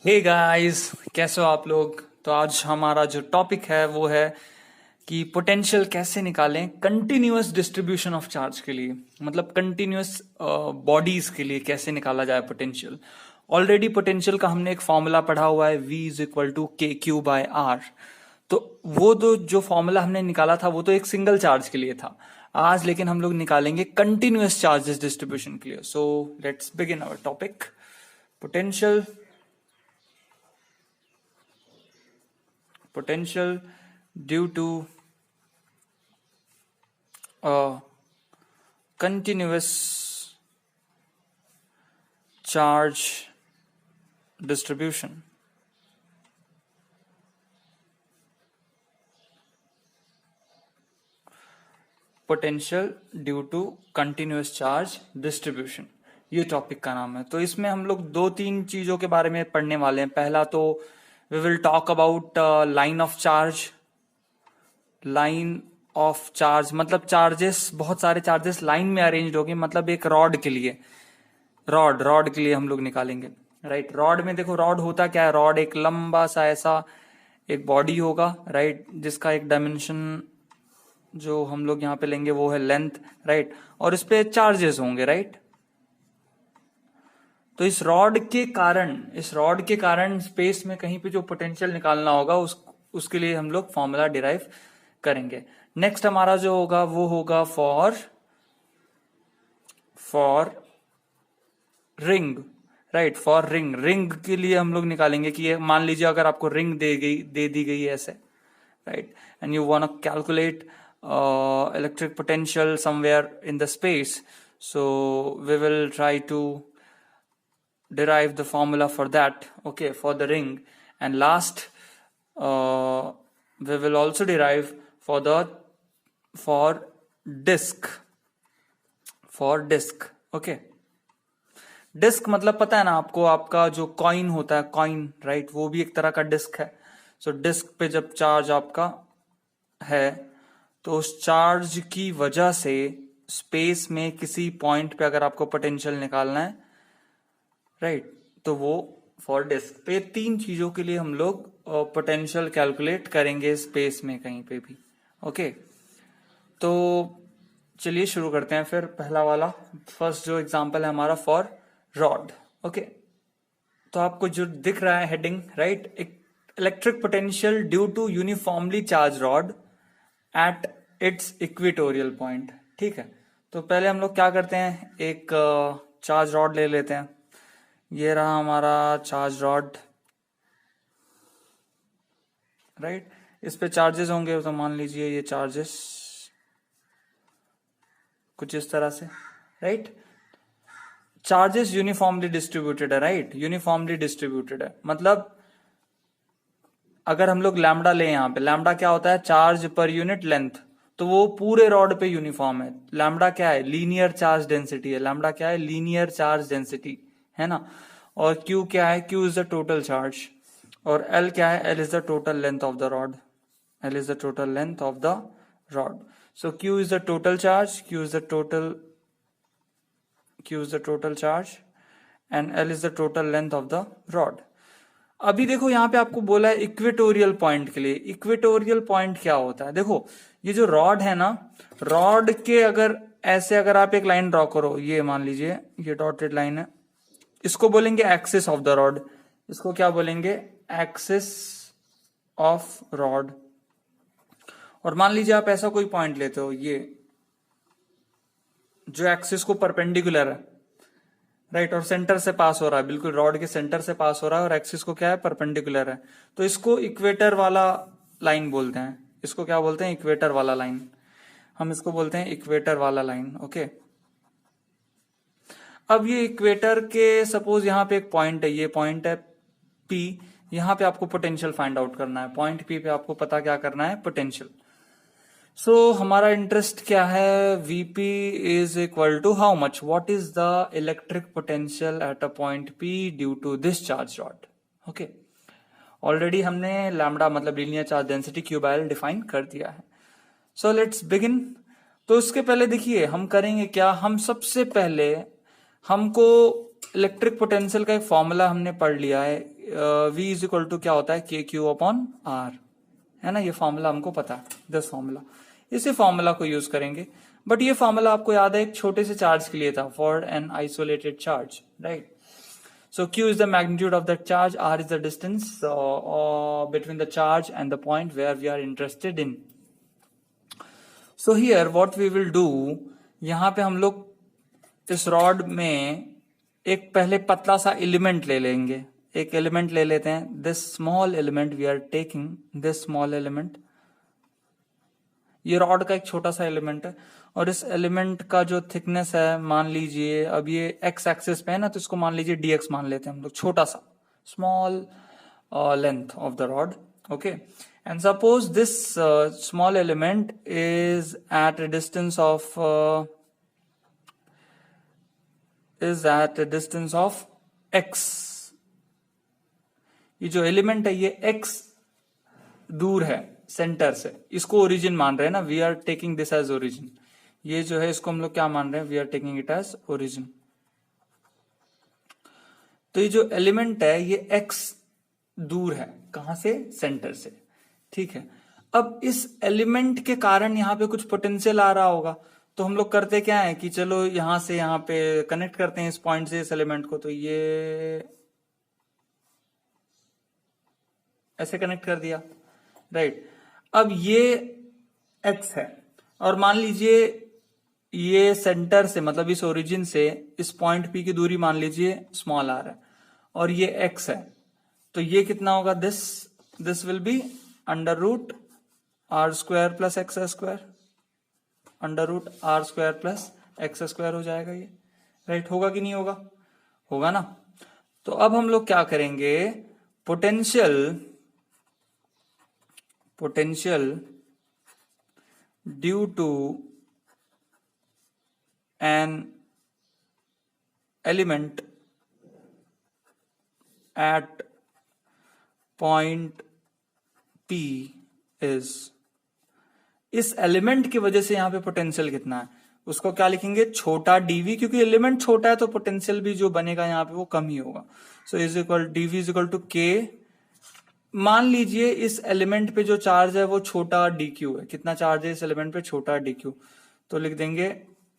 Hey guys, कैसे हो आप लोग। तो आज हमारा जो टॉपिक है वो है कि पोटेंशियल कैसे निकालें कंटिन्यूअस डिस्ट्रीब्यूशन ऑफ चार्ज के लिए, मतलब कंटिन्यूअस बॉडीज के लिए कैसे निकाला जाए पोटेंशियल। ऑलरेडी पोटेंशियल का हमने एक फॉर्मूला पढ़ा हुआ है, V इज इक्वल टू के क्यू बाय आर। तो वो तो जो फॉर्मूला हमने निकाला था वो तो एक सिंगल चार्ज के लिए था। आज लेकिन हम लोग निकालेंगे कंटिन्यूअस चार्जेस डिस्ट्रीब्यूशन के लिए। So let's begin our topic. Potential potential due to a continuous charge distribution. Potential due to continuous charge distribution, ये टॉपिक का नाम है। तो इसमें हम लोग दो तीन चीजों के बारे में पढ़ने वाले हैं। पहला तो we will talk about line of charge. Line of charge मतलब चार्जेस, बहुत सारे चार्जेस लाइन में अरेंज्ड होंगे, मतलब एक रॉड के लिए, रॉड के लिए हम लोग निकालेंगे। राइट, रॉड में देखो, रॉड होता क्या है। रॉड एक लंबा सा ऐसा एक बॉडी होगा, राइट, जिसका एक डायमेंशन जो हम लोग यहाँ पे लेंगे वो है लेंथ, राइट, और इस पे चार्जेस होंगे, राइट। तो इस रॉड के कारण स्पेस में कहीं पे जो पोटेंशियल निकालना होगा उसके लिए हम लोग फॉर्मूला डिराइव करेंगे। नेक्स्ट हमारा जो होगा वो होगा for ring, right, for ring के लिए हम लोग निकालेंगे कि ये मान लीजिए अगर आपको रिंग दे दी गई है ऐसे, right, and you want to calculate electric potential somewhere in the space, so we will try to derive the formula for that, okay, for the ring. And last we will also derive for disk, okay। Disk मतलब पता है ना आपको, आपका जो coin होता है, coin, right, वो भी एक तरह का डिस्क है। सो डिस्क पे जब चार्ज आपका है तो उस चार्ज की वजह से स्पेस में किसी पॉइंट पे अगर आपको पोटेंशियल निकालना है, राइट, तो वो फॉर डिस्क पे तीन चीजों के लिए हम लोग पोटेंशियल कैलकुलेट करेंगे स्पेस में कहीं पे भी, ओके। तो चलिए शुरू करते हैं फिर। पहला वाला, फर्स्ट जो एग्जांपल है हमारा फॉर रॉड, ओके। तो आपको जो दिख रहा है heading, right, electric potential due to uniformly charge rod at its equatorial point, ठीक है। तो पहले हम लोग क्या करते हैं, एक चार्ज रॉड ले लेते हैं। ये रहा हमारा चार्ज रॉड, राइट। इस पे चार्जेस होंगे, तो मान लीजिए ये चार्जेस कुछ इस तरह से, राइट। चार्जेस यूनिफॉर्मली डिस्ट्रीब्यूटेड है, राइट, यूनिफॉर्मली डिस्ट्रीब्यूटेड है। मतलब अगर हम लोग लैम्डा लें, यहाँ पे लैम्डा क्या होता है, चार्ज पर यूनिट लेंथ, तो वो पूरे रॉड पे यूनिफॉर्म है। लैम्डा क्या है, लीनियर चार्ज डेंसिटी है। लैम्डा क्या है, लीनियर चार्ज डेंसिटी है ना। और क्यू क्या है, Q is the total charge. और एल क्या है, L is the total length of the rod, L is the total length of the rod. So Q is the total charge, Q is the total charge and L is the total length of the rod. अभी देखो यहाँ पे आपको बोला है equatorial point के लिए। Equatorial point क्या होता है, देखो ये जो रॉड है ना, रॉड के अगर ऐसे अगर आप एक लाइन ड्रॉ करो, ये मान लीजिए ये डॉटेड लाइन है, इसको बोलेंगे एक्सिस ऑफ द रॉड। इसको क्या बोलेंगे, एक्सिस ऑफ रॉड। और मान लीजिए आप ऐसा कोई पॉइंट लेते हो, ये जो एक्सिस को परपेंडिकुलर है, राइट, और सेंटर से पास हो रहा है, बिल्कुल रॉड के सेंटर से पास हो रहा है, और एक्सिस को क्या है, परपेंडिकुलर है। तो इसको इक्वेटर वाला लाइन बोलते हैं। इसको क्या बोलते हैं, इक्वेटर वाला लाइन। हम इसको बोलते हैं इक्वेटर वाला लाइन, ओके। अब ये इक्वेटर के सपोज यहाँ पे एक पॉइंट है, ये पॉइंट है P। यहाँ पे आपको पोटेंशियल फाइंड आउट करना है। पॉइंट P पे आपको पता क्या करना है, पोटेंशियल। सो हमारा इंटरेस्ट क्या है, Vp is equal to how much, what is the electric potential at a point P due to this charge rod, okay. Already हमने लैम्डा मतलब linear charge density Q by L define कर दिया है। So let's begin. तो इसके पहले देखिए हम करेंगे क्या, हम सबसे पहले हमको इलेक्ट्रिक पोटेंशियल का एक फॉर्मूला हमने पढ़ लिया है, V इज इक्वल टू क्या होता है के क्यू अपॉन आर, है ना, ये फॉर्मूला हमको पता है, दिस फॉर्मूला, इसी फॉर्मूला को यूज करेंगे। बट ये फॉर्मूला आपको याद है एक छोटे से चार्ज के लिए था, for an isolated charge, right. So Q is the magnitude of the charge, R is the distance between the charge and the point where we are interested in. So here what we will do, यहाँ पे हम लोग इस rod में एक पहले पतला सा एलिमेंट ले लेंगे, एक एलिमेंट ले लेते हैं, this small element we are taking, this small element, ये रॉड का एक छोटा सा एलिमेंट है, और इस एलिमेंट का जो थिकनेस है मान लीजिए, अब ये एक्स एक्सिस पे है ना, तो इसको मान लीजिए dx मान लेते हैं हम लोग, छोटा सा small length of the rod, okay. And suppose this small element is at a distance of x, ये जो एलिमेंट है ये x दूर है सेंटर से, इसको ओरिजिन मान रहे हैं ना, we are taking this as origin, ये जो है इसको हम लोग क्या मान रहे हैं, we are taking it as origin. तो ये जो एलिमेंट है ये x दूर है, कहां से, सेंटर से, ठीक है। अब इस एलिमेंट के कारण यहाँ पे कुछ पोटेंशियल आ रहा होगा, तो हम लोग करते क्या है कि चलो यहां से यहाँ पे कनेक्ट करते हैं इस पॉइंट से इस एलिमेंट को, तो ये ऐसे कनेक्ट कर दिया, राइट। अब ये x है, और मान लीजिए ये सेंटर से, मतलब इस ओरिजिन से इस पॉइंट P की दूरी मान लीजिए स्मॉल r है, और ये x है, तो ये कितना होगा, this will be under root are square plus X square, under root are square plus X square हो जाएगा ये, राइट। होगा कि नहीं होगा, होगा ना। तो अब हम लोग क्या करेंगे, potential due to an element at point P is, इस एलिमेंट की वजह से यहां पे पोटेंशियल कितना है, उसको क्या लिखेंगे, छोटा dv, क्योंकि एलिमेंट छोटा है तो पोटेंशियल भी जो बनेगा यहाँ पे वो कम ही होगा। So is equal dv is equal to k, मान लीजिए इस एलिमेंट पे जो चार्ज है वो छोटा dq है, कितना चार्ज है इस एलिमेंट पे, छोटा dq, तो लिख देंगे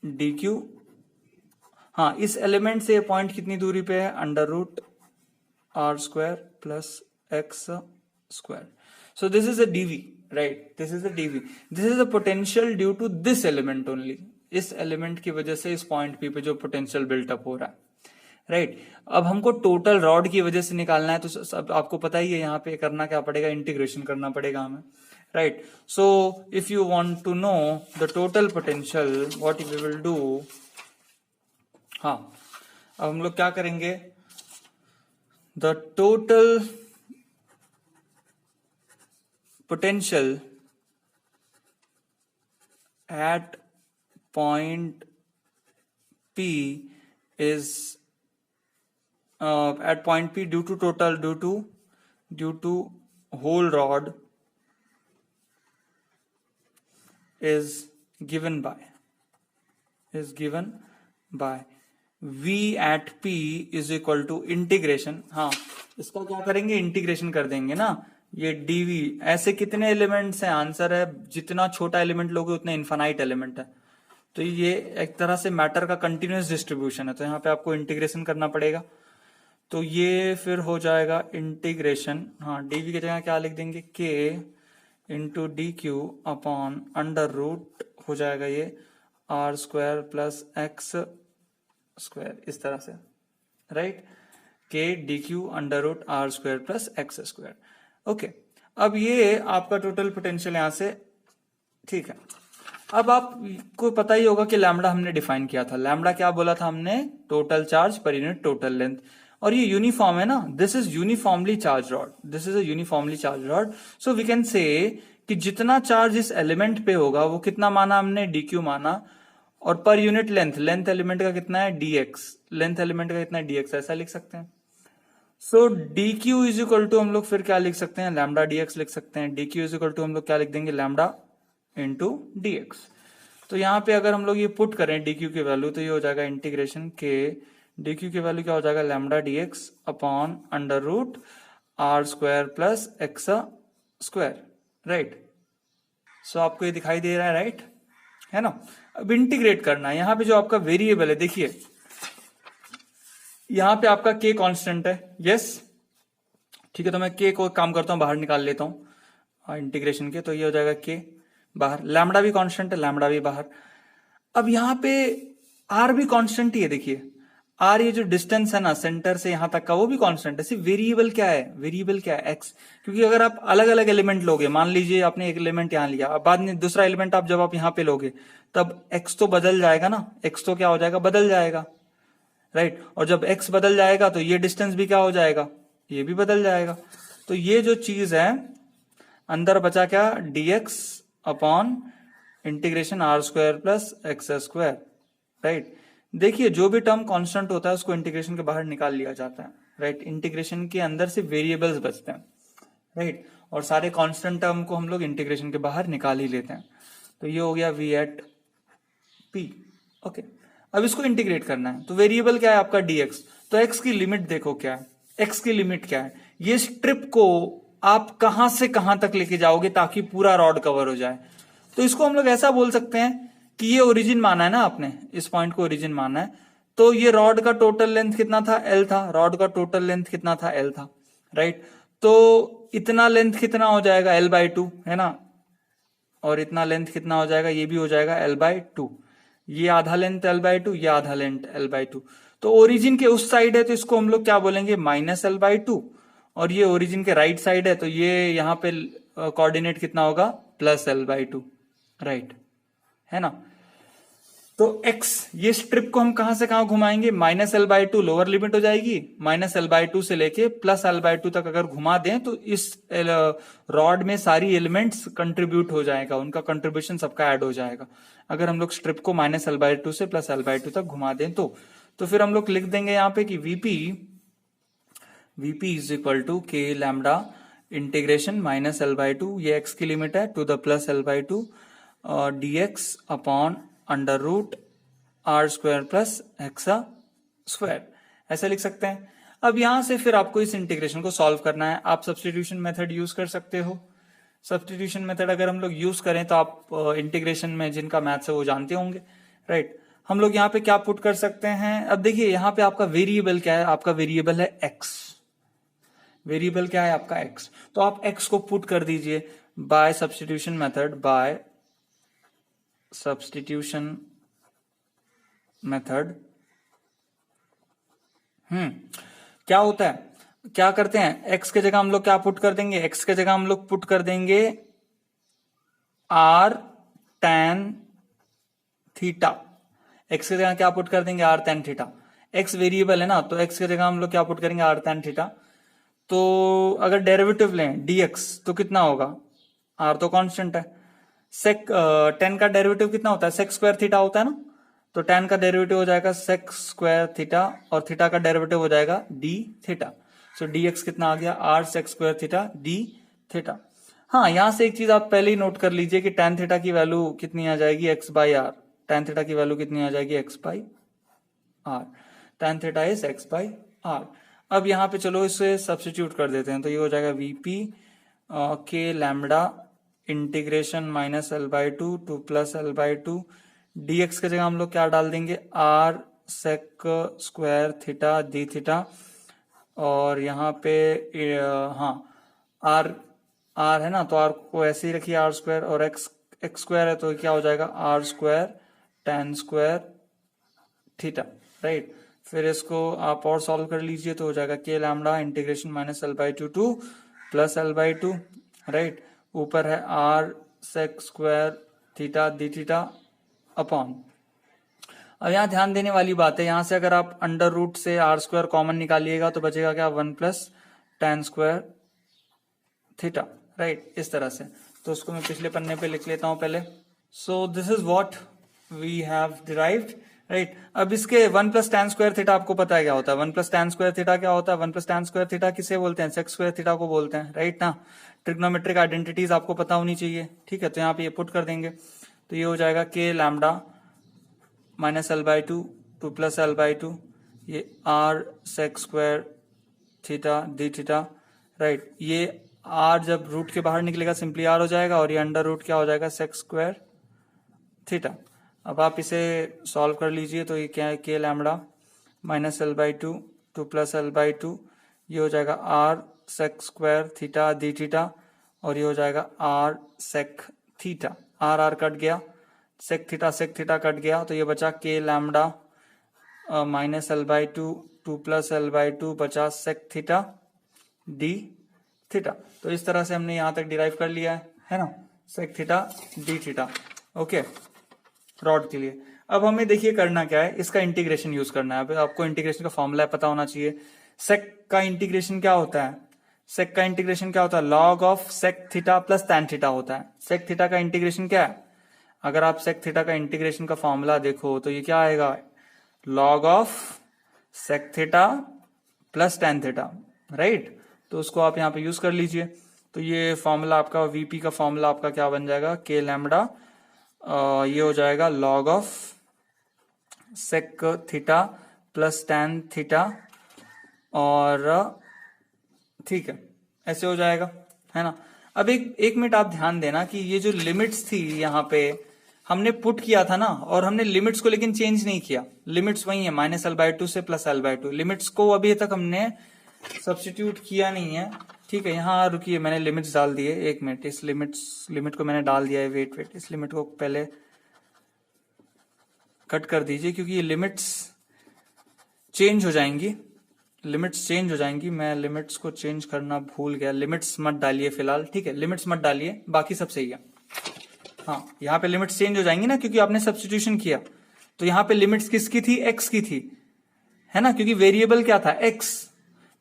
dq, हाँ इस एलिमेंट से पॉइंट कितनी दूरी पे है, under root are square plus X square. So this is a dv, right, this is a dv, this is a potential due to this element only, इस एलिमेंट की वजह से इस पॉइंट P पे जो पोटेंशियल बिल्टअप हो रहा है, राइट। अब हमको टोटल रॉड की वजह से निकालना है, तो सब आपको पता ही है यहाँ पे करना क्या पड़ेगा, इंटीग्रेशन करना पड़ेगा हमें, right. So if you want to know the total potential, what we will do, हाँ अब हम लोग क्या करेंगे, the total potential at point P is at point P due to whole rod is given by V at P is equal to integration, हाँ इसका क्या करेंगे, इंटीग्रेशन कर देंगे ना, ये dv, ऐसे कितने एलिमेंट्स हैं, आंसर है जितना छोटा एलिमेंट लोगे उतना इनफाइनाइट एलिमेंट है, तो ये एक तरह से मैटर का कंटिन्यूअस डिस्ट्रीब्यूशन है, तो यहाँ पे आपको इंटीग्रेशन करना पड़ेगा, तो ये फिर हो जाएगा इंटीग्रेशन, हाँ dv की जगह क्या लिख देंगे, k into D Q upon under root हो जाएगा ये R square plus X square, इस तरह से, right, K D Q under root are square plus X square, okay. अब ये आपका टोटल पोटेंशियल यहां से, ठीक है। अब आपको पता ही होगा कि लैम्डा हमने डिफाइन किया था, लैम्डा क्या बोला था हमने, total charge per unit total length, और ये यूनिफॉर्म है ना, this is uniformly charge rod, this is a uniformly charge rod, so we can say कि जितना चार्ज इस एलिमेंट पे होगा वो कितना माना हमने, dq माना, और पर यूनिट लेंथ एलिमेंट का कितना है, dx, लेंथ एलिमेंट का कितना है, dx, ऐसा लिख सकते हैं। सो dq इज इक्वल टू हम लोग फिर क्या लिख सकते हैं, लैम्डा dx लिख सकते हैं, dq इज इक्वल टू हम लोग क्या लिख देंगे, लैम्डा इंटू dx। तो यहाँ पे अगर हम लोग ये पुट करें dq की वैल्यू, तो ये हो जाएगा इंटीग्रेशन के dq की वैल्यू क्या हो जाएगा, lambda dx upon under root are square plus X square, right. So आपको ये दिखाई दे रहा है, राइट, है ना। अब इंटीग्रेट करना है। यहां पे जो आपका वेरिएबल है, देखिए यहां पे आपका के कांस्टेंट है, यस, ठीक है। तो मैं के को काम करता हूं, बाहर निकाल लेता हूं इंटीग्रेशन के, तो ये हो जाएगा के बाहर, लैम्बडा भी कांस्टेंट है, लैम्बडा भी बाहर। अब यहां पे आर भी कांस्टेंट ही है, देखिए आर, ये जो डिस्टेंस है ना सेंटर से यहां तक का, वो भी कांस्टेंट है। सिर्फ वेरिएबल क्या है, वेरिएबल क्या है, एक्स। क्योंकि अगर आप अलग अलग एलिमेंट लोगे, मान लीजिए आपने एक एलिमेंट यहां लिया, अब बाद में दूसरा एलिमेंट आप जब आप यहां पे लोगे, तब एक्स तो बदल जाएगा ना, एक्स तो क्या हो जाएगा, बदल जाएगा, राइट। और जब एक्स बदल जाएगा तो ये डिस्टेंस भी क्या हो जाएगा, ये भी बदल जाएगा। तो ये जो चीज है, अंदर बचा क्या, dx upon integration R square plus X square, right. देखिए जो भी टर्म कांस्टेंट होता है उसको इंटीग्रेशन के बाहर निकाल लिया जाता है, राइट। इंटीग्रेशन के अंदर से वेरिएबल्स बचते हैं, राइट, और सारे कांस्टेंट टर्म को हम लोग इंटीग्रेशन के बाहर निकाल ही लेते हैं। तो ये हो गया v एट p, ओके। अब इसको इंटीग्रेट करना है, तो वेरिएबल क्या है आपका dx, तो x की लिमिट देखो क्या है, x की लिमिट क्या है। ये स्ट्रिप को आप कहां से कहां तक लेके जाओगे ताकि पूरा रॉड कवर हो जाए। तो इसको हम लोग ऐसा बोल सकते हैं कि ये ओरिजिन माना है ना आपने, इस पॉइंट को ओरिजिन माना है, तो ये रॉड का टोटल लेंथ कितना था, l था, रॉड का टोटल लेंथ कितना था, l था, राइट। तो इतना लेंथ कितना हो जाएगा, l/2, है ना, और इतना लेंथ कितना हो जाएगा, ये भी हो जाएगा l/2, ये आधा लेंथ l/2, ये आधा लेंथ l/2। तो ओरिजिन के उस साइड है तो इसको हम लोग क्या बोलेंगे, -l/2, और ये ओरिजिन के राइट साइड है तो ये यहाँ पे कोऑर्डिनेट कितना होगा, +l/2, राइट, है ना। तो x, ये स्ट्रिप को हम कहां से कहां घुमाएंगे, -l/2 लोअर लिमिट हो जाएगी, -l/2 से लेके +l/2 तक अगर घुमा दें तो इस रॉड में सारी एलिमेंट्स कंट्रीब्यूट हो जाएगा, उनका कंट्रीब्यूशन सबका ऐड हो जाएगा। अगर हम लोग स्ट्रिप को -l/2 से +l/2 तक घुमा दें तो फिर हम लोग लिख देंगे यहाँ पे कि vp is equal to K lambda integration -l/2, ये x की लिमिट है, to the +l/2 dx upon under root are square plus X square, ऐसा लिख सकते हैं। अब यहां से फिर आपको इस इंटीग्रेशन को सॉल्व करना है। आप सब्स्टिट्यूशन मेथड यूज कर सकते हो। सब्स्टिट्यूशन मेथड अगर हम लोग यूज करें तो आप इंटीग्रेशन में जिनका मैथ्स है वो जानते होंगे, राइट। हम लोग यहाँ पे क्या पुट कर सकते हैं, अब देखिए यहाँ पे आपका वेरिएबल क्या है, आपका वेरिएबल है x, वेरिएबल क्या है आपका x, तो आप x को पुट कर दीजिए by substitution method, by substitution method. क्या होता है, क्या करते हैं, x के जगह हम लोग क्या पुट कर देंगे, x के जगह हम लोग पुट कर देंगे r tan थीटा, x के जगह क्या पुट कर देंगे, r tan theta. x variable है ना, तो x के जगह हम लोग क्या पुट करेंगे, r tan थीटा। तो अगर डेरिवेटिव लें dx तो कितना होगा, r तो कांस्टेंट है, सेक tan का डेरिवेटिव कितना होता है, सेक स्क्वायर थीटा होता है ना, तो tan का डेरिवेटिव हो जाएगा सेक स्क्वायर थीटा, और थीटा का डेरिवेटिव हो जाएगा d थीटा। सो dx कितना आ गया, r sec square theta d theta. हाँ, यहां से एक चीज आप पहले ही नोट कर लीजिए कि tan थीटा की वैल्यू कितनी आ जाएगी, x/r, tan थीटा की वैल्यू कितनी आ जाएगी, x/r, tan theta is x/r। अब यहाँ पे चलो इसे सब्स्टिट्यूट कर देते हैं, तो ये हो जाएगा vp के lambda integration -l/2 to +l/2 dx के जगह हम लोग क्या डाल देंगे, r sec square theta d theta, और यहाँ पे हाँ r है ना, तो r को ऐसे ही रखिए r स्क्वायर, और x स्क्वायर है तो क्या हो जाएगा, r square tan square theta, right. फिर इसको आप और सॉल्व कर लीजिए तो हो जाएगा K lambda integration -l/2 to +l/2, right. ऊपर है r sec square theta D theta upon. अब यहाँ ध्यान देने वाली बात है, यहां से अगर आप अंडर रूट से r स्क्वायर कॉमन निकालिएगा तो बचेगा क्या, 1 + tan स्क्वायर थीटा, राइट, इस तरह से। तो उसको मैं पिछले पन्ने पे लिख लेता हूं पहले। So this is what we have derived, right. अब इसके 1 + tan स्क्वायर थीटा आपको पता है क्या होता है, 1 + tan स्क्वायर थीटा क्या होता है, 1 + tan स्क्वायर थीटा किसे बोलते हैं, सेक स्क्वायर थीटा को बोलते हैं, राइट ना। ट्रिग्नोमेट्रिक आइडेंटिटीज आपको पता होनी चाहिए, ठीक है। तो यहाँ पे ये पुट कर देंगे, तो ये हो जाएगा K lambda -l/2 to +l/2, ये r sec square theta D theta, right. ये आर जब रूट के बाहर निकलेगा सिंपली आर हो जाएगा, और ये अंडर रूट क्या हो जाएगा, सेक स्क्वायर थीटा। अब आप इसे सॉल्व कर लीजिए, तो ये क्या है, K lambda minus L by two, to plus L by two, ये हो जाएगा R sec square theta D theta, और ये हो जाएगा R sec theta. R R cut गया, सेक थीटा कट गया, तो ये बचा K lambda minus L by two, to plus L by two, बचा सेक थीटा डी थीटा। तो इस तरह से हमने यहां तक डिराइव कर लिया है ना, sec theta D theta. Okay, rod के लिए। अब हमें देखिए करना क्या है, इसका इंटीग्रेशन यूज करना है। अब आपको इंटीग्रेशन का फॉर्मूला पता होना चाहिए। सेक का इंटीग्रेशन क्या होता है, सेक का इंटीग्रेशन क्या होता है, log of sec theta plus tan theta होता है। सेक थीटा का इंटीग्रेशन क्या है, अगर आप सेक थीटा का इंटीग्रेशन का फॉर्मूला देखो तो ये क्या आएगा, log of sec theta plus tan theta, right. तो उसको आप यहाँ पे यूज कर लीजिए। तो ये फॉर्मूला आपका वीपी का फॉर्मूला आपका क्या बन जाएगा, के लैम्बडा, ये हो जाएगा log of sec theta plus tan theta, और ठीक है, ऐसे हो जाएगा, है ना। अब एक मिनट आप ध्यान देना कि ये जो लिमिट्स थी यहाँ पे हमने पुट किया था ना, और हमने लिमिट्स को लेकिन चेंज नहीं किया। लिमिट्स वही है, माइनस एल बाई टू से plus L by to. Limits को अभी तक हमने सब्स्टिट्यूट किया नहीं है, ठीक है। यहाँ रुकिए, मैंने लिमिट्स डाल दिए, एक मिनट, इस लिमिट को मैंने डाल दिया है। वेट, इस लिमिट को पहले कट कर दीजिए, क्योंकि ये लिमिट्स चेंज हो जाएंगी, लिमिट्स चेंज हो जाएंगी। मैं लिमिट्स को चेंज करना भूल गया। लिमिट्स मत डालिए फिलहाल, ठीक है, लिमिट्स मत डालिए, बाकी सब सही है। हाँ, यहाँ पे लिमिट्स चेंज हो जाएंगी ना, क्योंकि आपने सब्स्टिट्यूशन किया। तो यहाँ पे लिमिट्स किसकी थी, एक्स की थी, है ना, क्योंकि वेरिएबल क्या था, एक्स।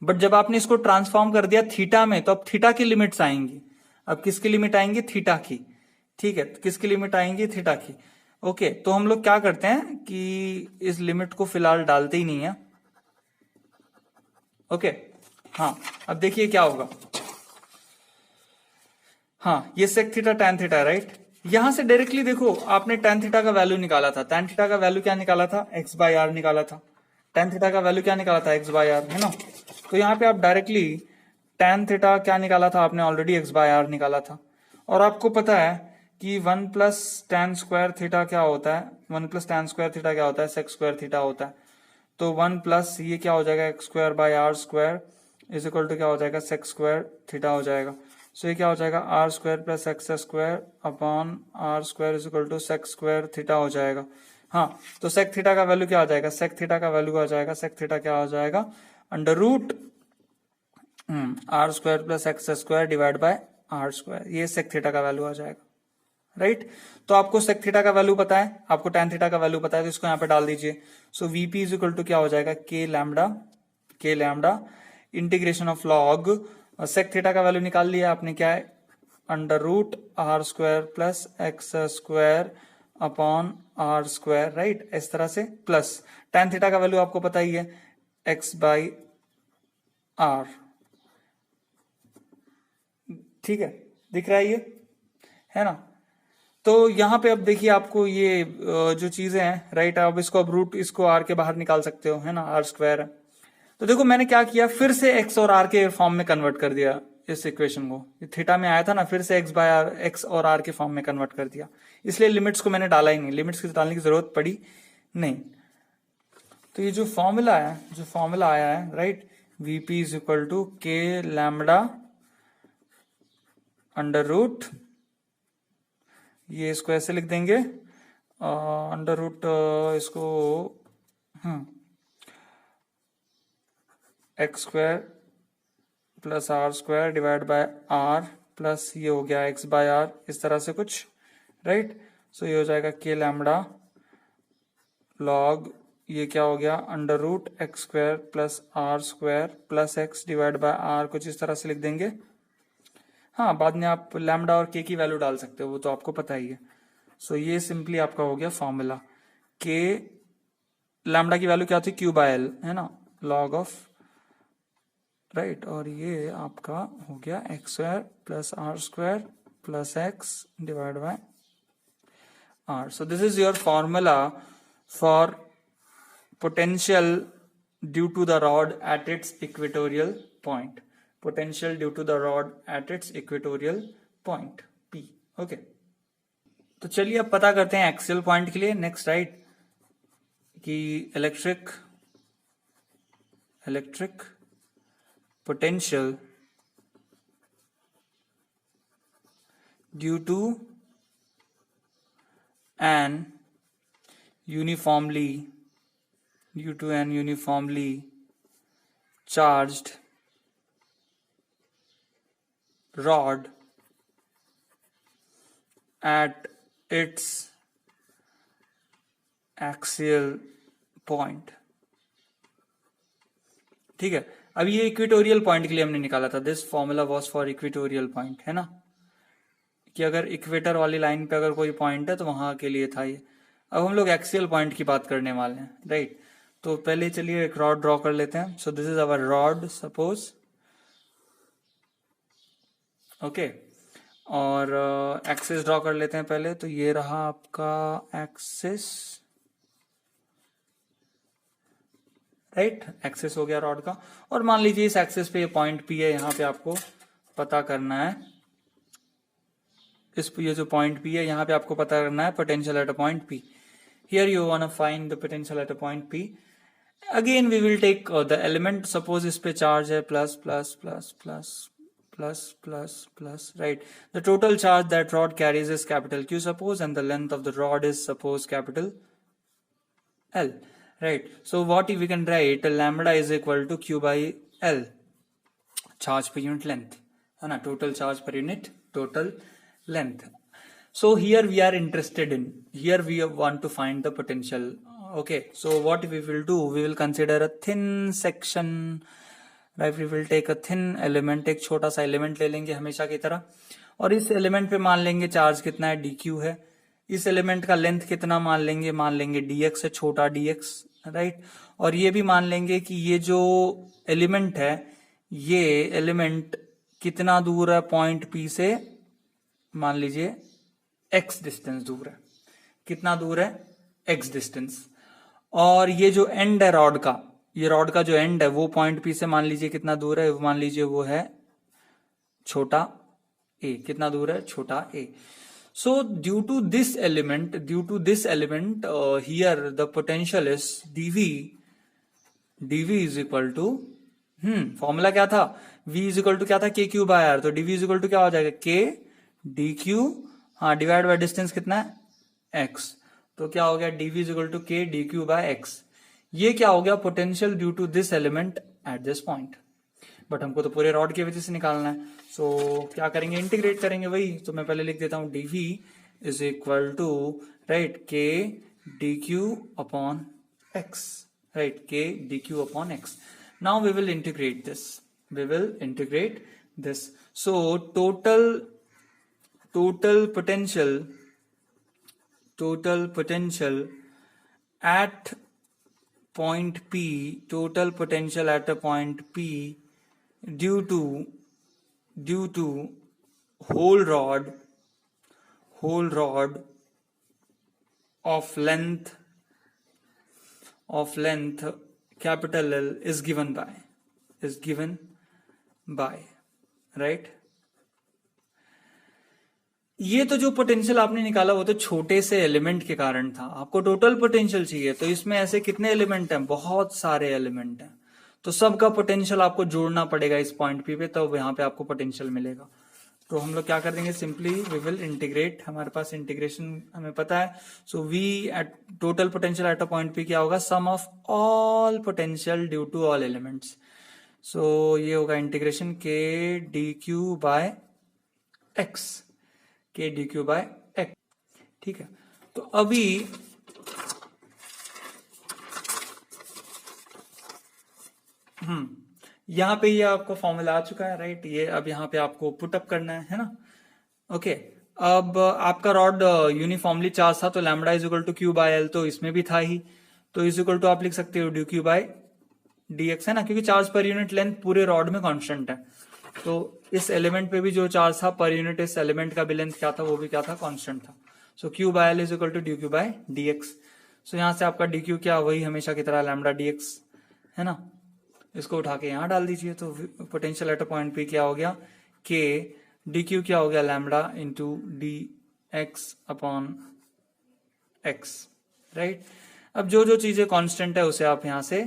बट जब आपने इसको ट्रांसफॉर्म कर दिया थीटा में, तो अब थीटा की लिमिट्स आएंगी। अब किसकी लिमिट आएंगी, थीटा की, ठीक है। किसकी लिमिट आएंगी, थीटा की। ओके, तो हम लोग क्या करते हैं कि इस लिमिट को फिलहाल डालते ही नहीं है। ओके, हाँ, अब देखिए क्या होगा। हाँ, ये sec theta tan theta, right. यहां से डायरेक्टली देखो, आपने टैन थीटा का वैल्यू निकाला था। टैन थीटा का वैल्यू क्या निकाला था, एक्स बाई आर निकाला था। टैन थीटा का वैल्यू क्या निकाला था, एक्स बाई आर, है ना। तो यहाँ पे आप डायरेक्टली टैन थीटा क्या निकाला था आपने, ऑलरेडी एक्स बाय आर निकाला था। और आपको पता है कि 1 प्लस टैन स्क्वायर थीटा क्या होता है, 1 प्लस टैन स्क्वायर थीटा क्या होता है, सेक स्क्वायर थीटा होता है। तो 1 प्लस ये क्या हो जाएगा, X square by R square is equal to क्या हो जाएगा, सेक स्क्वायर थीटा हो जाएगा। सो ये क्या हो जाएगा, are square plus X square upon R square is equal to sec square theta हो जाएगा। हाँ, तो सेक थीटा का वैल्यू क्या आ जाएगा, सेक थीटा का वैल्यू आ जाएगा, सेक थीटा क्या हो जाएगा, under root are square plus X square divide by R square. ये सेक थीटा का वैल्यू आ जाएगा, राइट। तो आपको सेक थीटा का वैल्यू पता है, आपको टैन थीटा का वैल्यू पता है, तो इसको यहाँ पे डाल दीजिए। So VP is equal to क्या हो जाएगा, K lambda integration of log, sec theta का वैल्यू निकाल लिया आपने, क्या है, under root are square plus X square upon R square, right. इस तरह से प्लस टैन थीटा का वैल्यू आपको पता ही है, एक्स बाई आर, ठीक है, दिख रहा है ये, है ना। तो यहां पे अब देखिए आपको ये जो चीजें हैं, राइट, अब इसको अब रूट इसको आर के बाहर निकाल सकते हो, है ना, आर स्क्वायर है। तो देखो मैंने क्या किया, फिर से एक्स और आर के फॉर्म में कन्वर्ट कर दिया इस इक्वेशन को। थीटा में आया था ना, फिर से एक्स बाय आर, एक्स और आर के फॉर्म में कन्वर्ट कर दिया। इसलिए लिमिट्स को मैंने डाला ही नहीं, लिमिट्स की डालने की जरूरत पड़ी नहीं। तो ये जो फॉर्मूला आया है, right, VP is equal to K lambda under root, ये इसको ऐसे लिख देंगे, अंडर रूट इसको X square plus are square divide by R plus ये हो गया एक्स बाय आर, इस तरह से कुछ, राइट। सो ये हो जाएगा के लैम्बडा लॉग, ये क्या हो गया, under root x square plus are square plus X divide by R, कुछ इस तरह से लिख देंगे। हाँ, बाद में आप लैम्बडा और के की वैल्यू डाल सकते हो, वो तो आपको पता ही है। सो ये सिंपली आपका हो गया फॉर्मूला, के लैम्बडा की वैल्यू क्या थी, क्यू बाय एल, है ना, लॉग ऑफ, राइट। और ये आपका हो गया X square plus are square plus X divide by R. So this is your formula for potential due to the rod at its equatorial point. potential due to the rod at its equatorial point P. Okay तो चलिए अब पता करते हैं axial point के लिए next right कि electric potential due to an uniformly charged rod at its axial point. ठीक है, अब ये इक्वेटोरियल पॉइंट के लिए हमने निकाला था. This formula was for equatorial point, है ना, कि अगर इक्वेटर वाली लाइन पे अगर कोई पॉइंट है तो वहां के लिए था ये. अब हम लोग एक्सियल पॉइंट की बात करने वाले हैं, राइट. तो पहले चलिए एक रॉड ड्रॉ कर लेते हैं. सो this is our rod suppose, okay. और एक्सिस ड्रॉ कर लेते हैं पहले. तो ये रहा आपका एक्सिस, राइट. एक्सिस हो गया रॉड का. और मान लीजिए इस एक्सिस पे ये पॉइंट पी है, यहाँ पे आपको पता करना है. ये जो पॉइंट पी है यहाँ पे आपको पता करना है potential at a point P. Here you want to find the potential at a point P. Again we will take the element. Suppose इस पे चार्ज है plus plus plus plus plus plus plus, right. The total charge that rod carries is capital Q suppose and the length of the rod is suppose capital L, right. So what we can write, lambda is equal to Q by L, charge per unit length, है ना, total charge per unit total length. So here we are interested in, here we want to find the potential. Okay, so what we will do, we will consider a thin section, right. We will take a thin element, एक छोटा सा element ले लेंगे हमेशा की तरह, और इस element पे मान लेंगे चार्ज कितना है, dq है. इस एलिमेंट का लेंथ कितना मान लेंगे dx है, छोटा dx, राइट. और ये भी मान लेंगे कि ये जो एलिमेंट है, ये एलिमेंट कितना दूर है पॉइंट P से, मान लीजिए x डिस्टेंस दूर है. कितना दूर है, x डिस्टेंस. और ये जो एंड है रॉड का, ये रॉड का जो एंड है वो पॉइंट P से मान लीजिए कितना दूर है, मान लीजिए वो है छोटा a. कितना दूर है, छोटा a. So due to this element, here the potential is dv is equal to, formula क्या था, v is equal to क्या था, k q by r. तो dv is equal to क्या हो जाएगा, k dq, हाँ, डिवाइड बाय डिस्टेंस कितना है, x. तो क्या हो गया, dv is equal to k dq by x. ये क्या हो गया, potential due to this element at this point. But हमको तो पूरे रॉड की वजह से निकालना है. सो क्या करेंगे, इंटीग्रेट करेंगे वही. तो मैं पहले लिख देता हूं dv is equal to, right, k dq upon x, right, k dq upon x. Now we will integrate this. So total potential at point P, total potential at a point P due to whole rod of length capital L is given by, right. ये तो जो potential आपने निकाला वो तो छोटे से element के कारण था. आपको टोटल पोटेंशियल चाहिए, तो इसमें ऐसे कितने एलिमेंट हैं, बहुत सारे एलिमेंट हैं. तो सबका पोटेंशियल आपको जोड़ना पड़ेगा इस पॉइंट पी पे, तब यहाँ पे आपको पोटेंशियल मिलेगा. तो हम लोग क्या कर देंगे, सिंपली वी विल इंटीग्रेट. हमारे पास इंटीग्रेशन हमें पता है. So we at total potential at a point P क्या होगा, sum of all potential due to all elements. So ये होगा integration k dq by x, k dq by x. ठीक है, तो अभी यहां पे ये आपको फॉर्मूला आ चुका है, राइट. ये अब यहाँ पे आपको पुटअप करना है ना. ओके, अब आपका रॉड यूनिफॉर्मली चार्ज था, तो lambda is equal to Q by L, तो इसमें भी था ही. तो इज इक्वल टू आप लिख सकते हो D Q by D X, है ना, क्योंकि चार्ज पर यूनिट लेंथ पूरे रॉड में कांस्टेंट है. तो इस एलिमेंट पे भी जो चार्ज था पर यूनिट, इस एलिमेंट का भी लेंथ क्या था, वो भी क्या था, कांस्टेंट था. So Q by L is equal to D Q by D X. So यहां से आपका डी क्यू क्या, वही हमेशा की तरह लैम्बडा डी एक्स, है ना. इसको उठा के यहाँ डाल दीजिए, तो potential at a point P क्या हो गया, के डी क्यू क्या हो गया, lambda into D x upon x, right. अब जो जो चीजें कांस्टेंट है उसे आप यहां से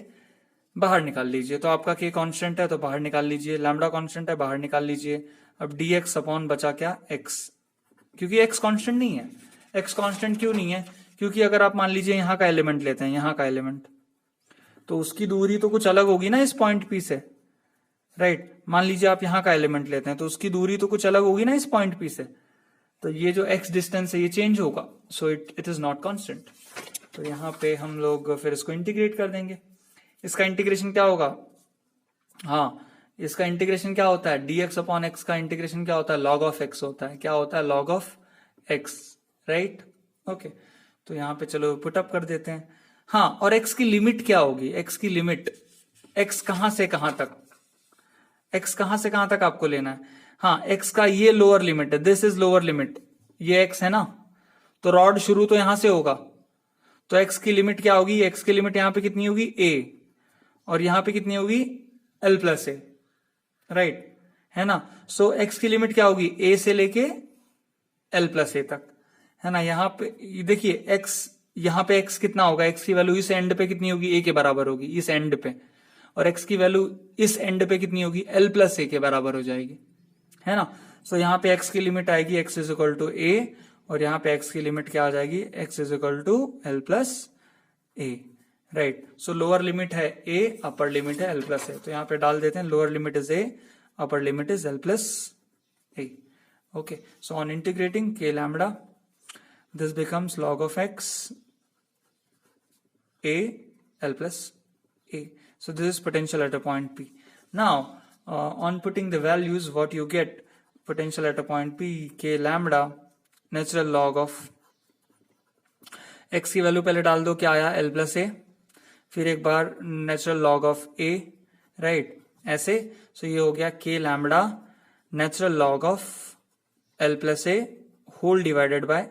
बाहर निकाल लीजिए, तो आपका के कांस्टेंट है तो बाहर निकाल लीजिए, लैम्बडा कांस्टेंट है बाहर निकाल लीजिए। अब डी एक्स अपॉन बचा क्या, एक्स, क्योंकि एक्स कांस्टेंट नहीं है। एक्स कांस्टेंट क्यों नहीं है, क्योंकि अगर आप मान लीजिए यहाँ का एलिमेंट लेते हैं, यहाँ का एलिमेंट, तो उसकी दूरी तो कुछ अलग होगी ना इस पॉइंट पी से, राइट। मान लीजिए आप यहाँ का एलिमेंट लेते हैं तो उसकी दूरी तो कुछ अलग होगी ना इस पॉइंट पी से, तो ये जो एक्स डिस्टेंस है ये चेंज होगा, so it is not constant. तो यहाँ पे हम लोग फिर इसको इंटीग्रेट कर देंगे। इसका इंटीग्रेशन क्या होगा, हाँ इसका इंटीग्रेशन क्या होता है, dx अपॉन एक्स का इंटीग्रेशन क्या होता है, log ऑफ x होता है, क्या होता है, log of x, right. Okay, तो यहाँ पे चलो पुटअप कर देते हैं। हाँ, और x की लिमिट क्या होगी, x की लिमिट, x कहां से कहां तक, x कहां से कहां तक आपको लेना है। हाँ, x का ये लोअर लिमिट है, दिस इज लोअर लिमिट, ये x है ना, तो रॉड शुरू तो यहां से होगा, तो x की लिमिट क्या होगी, x की लिमिट यहां पे कितनी होगी, a, और यहां पे कितनी होगी, l प्लस ए, राइट, है ना। सो x की लिमिट क्या होगी, a से लेके l प्लस ए तक, है ना। यहाँ पे देखिए x, यहाँ पे x कितना होगा, x की वैल्यू इस एंड पे कितनी होगी, a के बराबर होगी इस एंड पे, और x की वैल्यू इस एंड पे कितनी होगी, l प्लस ए के बराबर हो जाएगी, है ना। सो यहाँ पे x की लिमिट आएगी x is equal to a, और यहाँ पे x की लिमिट क्या आ जाएगी, x is equal to l plus A, right. So lower limit है a, अपर लिमिट है l प्लस ए, तो यहाँ पे डाल देते हैं lower limit is a, upper limit is l plus A. Okay, so on integrating k lambda, this becomes log of x a l plus a. So this is potential at a point P. Now on putting the values, what you get, potential at a point P, k lambda natural log of x की value पहले डाल दो, क्या आया, l plus a, फिर एक बार natural log of a, right, ऐसे। सो ये हो गया k lambda natural log of l plus a whole divided by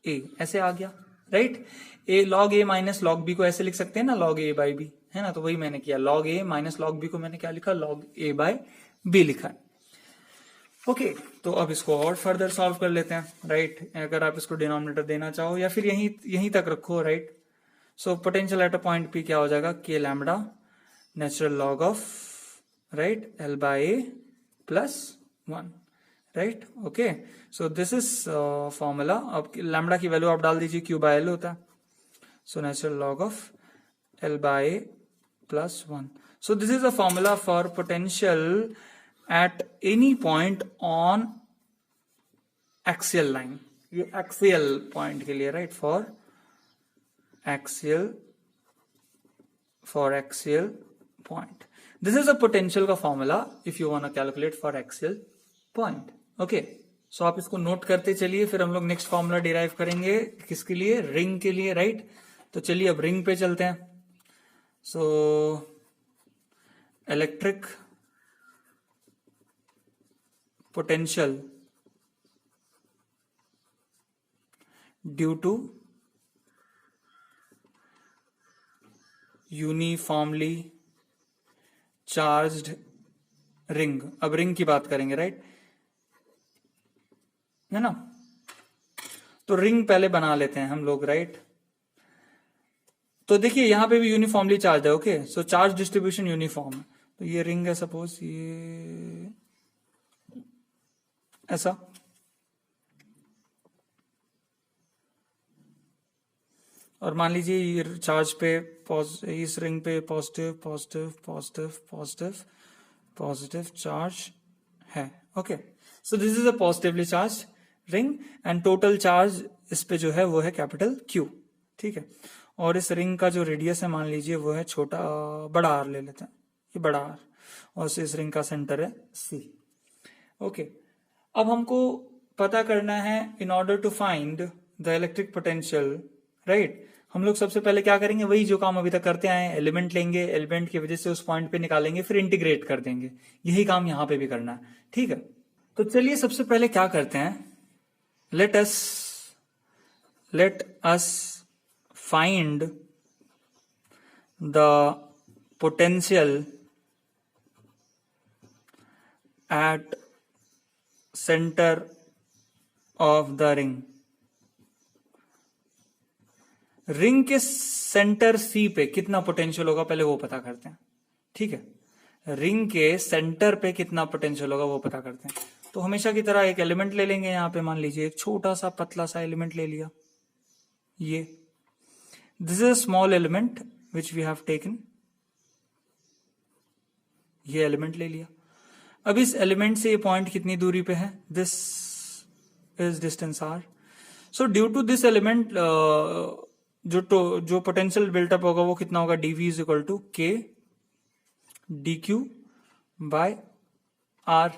a, ऐसे आ गया, right. a log a minus log b को ऐसे लिख सकते हैं ना, log a बाई b, है ना, तो वही मैंने किया, log a minus log b को मैंने क्या लिखा, log a बाय b लिखा है। ओके, तो अब इसको और फर्दर सॉल्व कर लेते हैं, राइट। अगर आप इसको डिनोमिनेटर देना चाहो या फिर यहीं तक रखो, right. So potential at a point p क्या हो जाएगा, k lambda natural log of, right, l by a plus 1, right. Okay, so this is formula. अब लैम्बडा की वैल्यू आप डाल दीजिए, q बाय l होता है, so natural log of l by a plus 1। So this is a formula for potential at any point on axial line, ये axial point के लिए, right, for axial point. This is a potential का formula if you want to calculate for axial point. Okay, so आप इसको note करते चलिए, फिर हम लोग नेक्स्ट फॉर्मूला डिराइव करेंगे, किसके लिए, रिंग के लिए, राइट। तो चलिए अब रिंग पे चलते हैं। So electric potential due to uniformly charged ring, अब रिंग की बात करेंगे, राइट, है ना। तो रिंग पहले बना लेते हैं हम लोग, राइट। तो देखिए यहां पे भी यूनिफॉर्मली चार्ज है, ओके, सो चार्ज डिस्ट्रीब्यूशन यूनिफॉर्म है। तो ये रिंग है, सपोज ये ऐसा, और मान लीजिए ये चार्ज पे इस रिंग पे positive positive positive positive positive charge है, okay. So this is a positively charged ring and total charge इस पे जो है वो है कैपिटल Q, ठीक है। और इस रिंग का जो रेडियस है मान लीजिए वो है छोटा, बड़ा R ले लेते हैं, ये बड़ा R, और इस रिंग का सेंटर है C, ओके। अब हमको पता करना है in order to find the electric potential, right. हम लोग सबसे पहले क्या करेंगे, वही जो काम अभी तक करते आए हैं, एलिमेंट लेंगे, एलिमेंट की वजह से उस पॉइंट पे निकालेंगे, फिर इंटीग्रेट कर देंगे, यही काम यहां पे भी करना है, ठीक है। तो चलिए सबसे पहले क्या करते हैं, let us find the potential at center of the ring. Ring के सेंटर सी पे कितना पोटेंशियल होगा पहले वो पता करते हैं. ठीक है, रिंग के सेंटर पे कितना पोटेंशियल होगा वो पता करते हैं. तो हमेशा की तरह एक एलिमेंट ले लेंगे. यहां पे मान लीजिए एक छोटा सा पतला सा एलिमेंट ले लिया. ये this is a small element which we have taken. ये एलिमेंट ले लिया. अब इस एलिमेंट से ये पॉइंट कितनी दूरी पे है? This is distance r. So due to this element जो पोटेंशियल बिल्टअप होगा वो कितना होगा? dv is equal to k dq by r,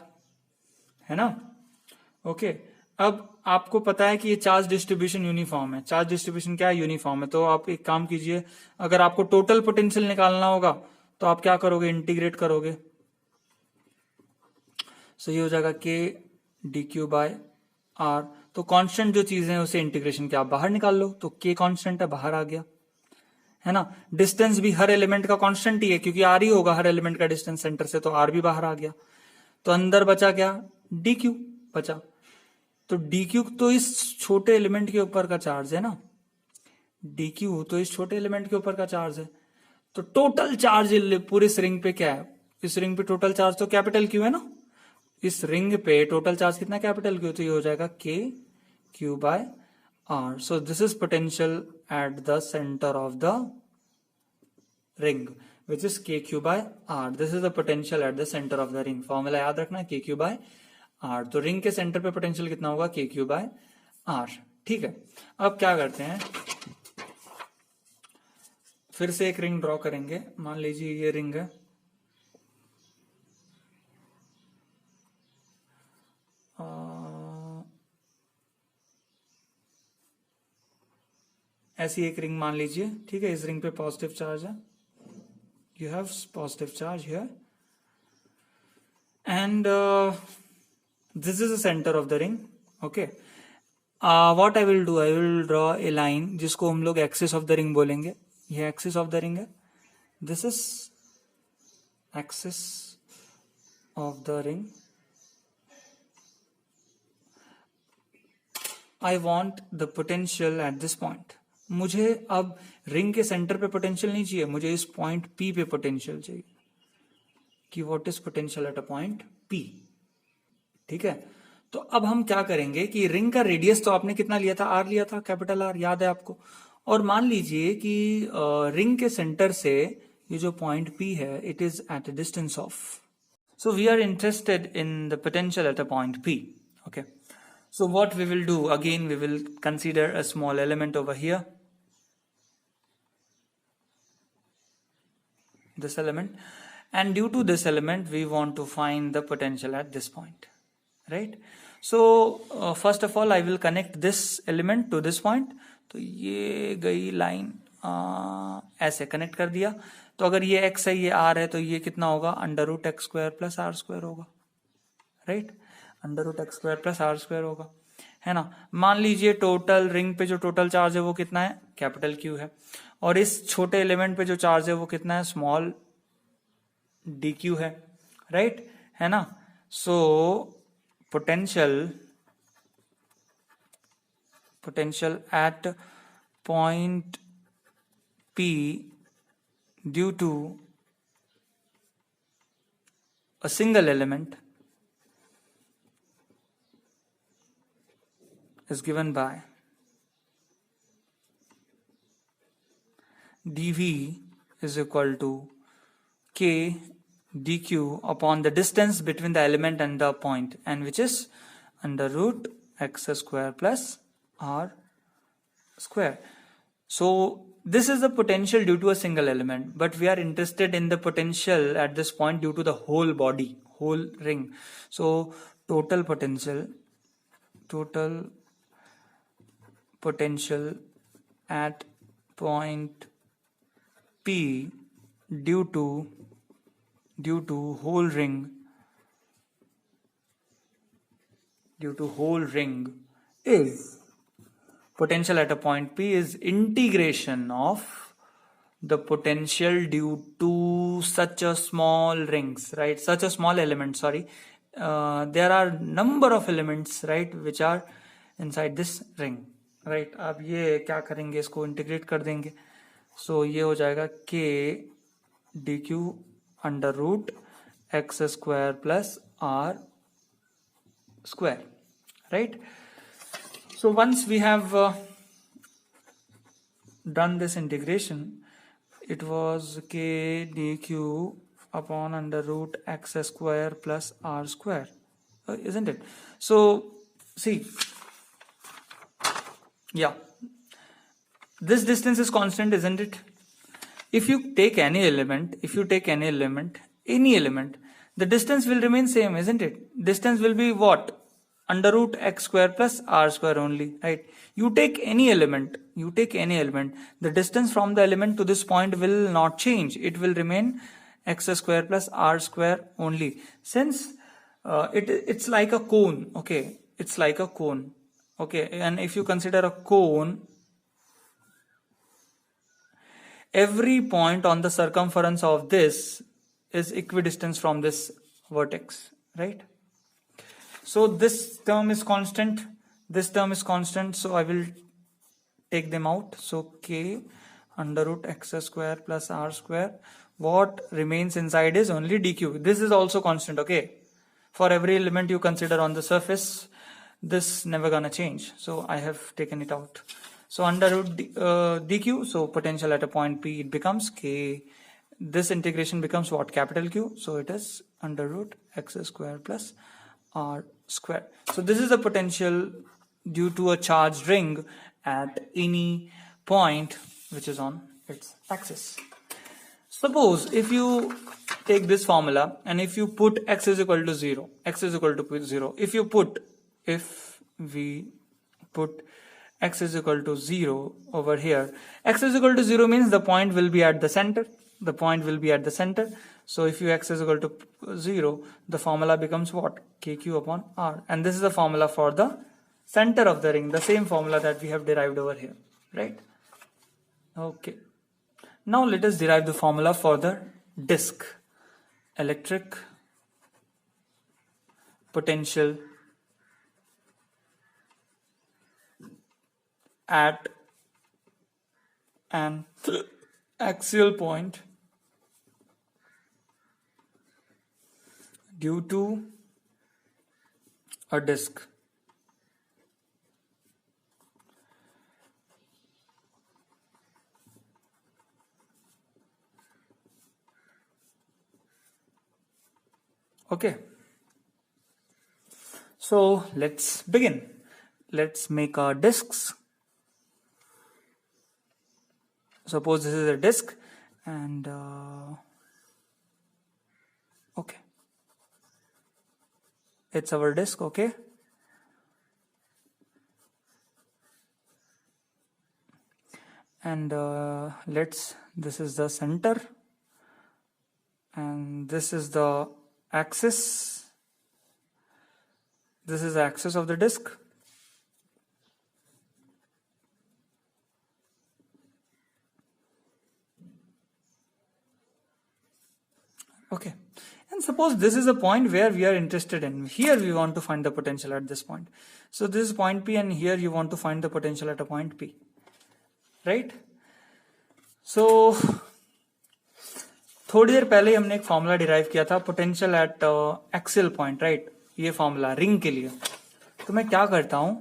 है ना? ओके, अब आपको पता है कि ये चार्ज डिस्ट्रीब्यूशन यूनिफॉर्म है. चार्ज डिस्ट्रीब्यूशन क्या है? यूनिफॉर्म है. तो आप एक काम कीजिए, अगर आपको टोटल पोटेंशियल निकालना होगा तो आप क्या करोगे? इंटीग्रेट करोगे. सो ये हो जाएगा के dq बाय r. तो कांस्टेंट जो चीज है उसे इंटीग्रेशन के आप बाहर निकाल लो. तो k कांस्टेंट है, बाहर आ गया, है ना? डिस्टेंस भी हर एलिमेंट का कांस्टेंट ही है क्योंकि r ही होगा हर एलिमेंट का डिस्टेंस सेंटर से. तो r भी बाहर आ गया. तो अंदर बचा क्या? dq बचा. तो dq तो इस छोटे एलिमेंट के ऊपर का चार्ज है ना. dq तो इस छोटे एलिमेंट के ऊपर का चार्ज है. तो टोटल चार्ज पूरे इस रिंग पे क्या है? इस रिंग पे टोटल चार्ज तो कैपिटल क्यू है ना. इस रिंग पे टोटल चार्ज कितना? Capital Q. तो ये हो जाएगा K Q by R. So this is potential at the centre of the ring which is K Q by R. This is the potential at the centre of the ring. Formula याद रखना है, K Q by R. तो ring के centre पे potential कितना होगा? के Q by are. ठीक है, अब क्या करते हैं, फिर से एक रिंग ड्रॉ करेंगे. मान लीजिए ये रिंग है. ऐसी एक रिंग मान लीजिए. ठीक है, इस रिंग पे पॉजिटिव चार्ज है. You have positive charge here and this is the centre of the ring. Okay, what I will do, I will draw a line जिसको हम लोग एक्सिस ऑफ द रिंग बोलेंगे. ये एक्सिस ऑफ द रिंग है. This is axis of the ring. I want the potential eight this point. मुझे अब ring के centre पे पोटेंशियल नहीं चाहिए, मुझे इस पॉइंट P पे पोटेंशियल चाहिए कि what is potential at a point P. ठीक है, तो अब हम क्या करेंगे कि रिंग का रेडियस तो आपने कितना लिया था? R लिया था, कैपिटल R, याद है आपको. और मान लीजिए कि रिंग के सेंटर से ये जो पॉइंट P है it is at a distance of. So we are interested in the potential at a point P. Okay, so what we will do, again we will consider a small element over here, this element, and due to this element we want to find the potential at this point, right? So first of all I will connect this element to this point. तो ये गई line ऐसे connect कर दिया. तो अगर ये x है, ये r है, तो ये कितना होगा? Under root x square plus are square होगा, right? Under root x square plus are square होगा, है ना? मान लीजिए टोटल रिंग पे जो टोटल चार्ज है वो कितना है? कैपिटल क्यू है. और इस छोटे एलिमेंट पे जो चार्ज है वो कितना है? स्मॉल डी क्यू है, राइट? है ना? So potential at point P due to a single element is given by dv is equal to k dq upon the distance between the element and the point, and which is under root x square plus r square. So this is the potential due to a single element, but we are interested in the potential at this point due to the whole body, whole ring. So total potential at point P due to whole ring is potential at a point P is integration of the potential due to such a small rings, right? Such a small element, sorry, there are number of elements, right, which are inside this ring, right. अब ये क्या करेंगे, इसको integrate कर देंगे. So ये हो जाएगा k dq under root x square plus r square, right. So once we have done this integration, it was k dq upon under root x square plus r square, isn't it? So see, yeah, this distance is constant, isn't it? If you take any element, any element, the distance will remain same, isn't it? Distance will be what? Under root x square plus r square only, right? You take any element, the distance from the element to this point will not change. It will remain x square plus r square only. Since it's like a cone, okay? It's like a cone, okay? And if you consider a cone, every point on the circumference of this is equidistant from this vertex, right? So this term is constant, this term is constant, so I will take them out. So k under root x square plus r square, what remains inside is only dq. This is also constant, okay? For every element you consider on the surface, this never gonna change, so I have taken it out. So under root dq, so potential at a point P, it becomes k. This integration becomes what? Capital Q. So it is under root x square plus r square. So this is the potential due to a charged ring at any point which is on its axis. Suppose if you take this formula and if you put x is equal to 0, if we put x is equal to 0 over here, x is equal to 0 means the point will be at the center. So if you x is equal to 0, the formula becomes what? Kq upon r. And this is the formula for the center of the ring, the same formula that we have derived over here, right? Okay. Now let us derive the formula for the disk. Electric potential at an axial point due to a disk. Okay. So let's begin. Let's make our disks. Suppose this is a disk and okay, it's our disk, okay? And this is the center and this is the axis. This is the axis of the disk. Okay, and suppose this is a point where we are interested in. Here we want to find the potential at this point. So this is point P and here you want to find the potential at a point P, right? So थोड़ी देर पहले हमने एक formula derive किया था potential at axial point, right? ये formula ring के लिए. तो मैं क्या करता हूं,